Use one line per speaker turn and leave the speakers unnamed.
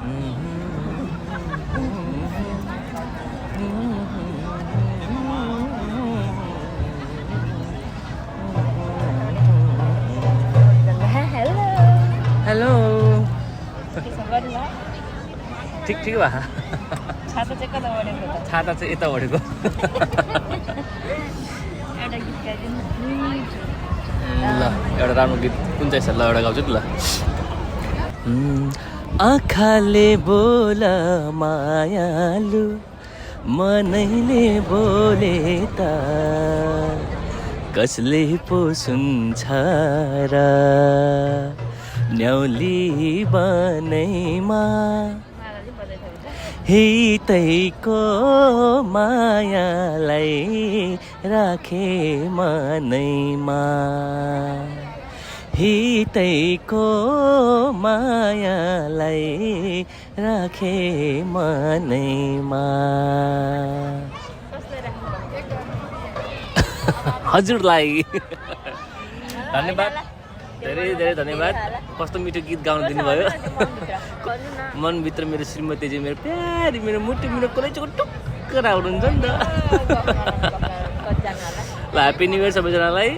hello ठिक ठिक भा
छाता चाहिँ कता ओढेको त
छाता चाहिँ यता ओढेको
एउटा गीत गाइदिनु
ल एउटा राम्रो गीत कुन चाहिँ छ ल एउटा गाउँछु ल आँखाले बोला मायालु मनैले बोले त कसले पो सुन्छ र न्याउली बनैमा हितैको मायालाई राखे मनैमा हितैको मायालाई राखे मनैमा हजुरलाई धन्यवाद धेरै धेरै धन्यवाद कस्तो मिठो गीत गाउन दिनुभयो मनभित्र मेरो श्रीमती चाहिँ मेरो प्यारी मेरो मुटु मेरो कलेजको टुक्कर हुनुहुन्छ नि त ल ह्याप्पी न्यु इयर सबैजनालाई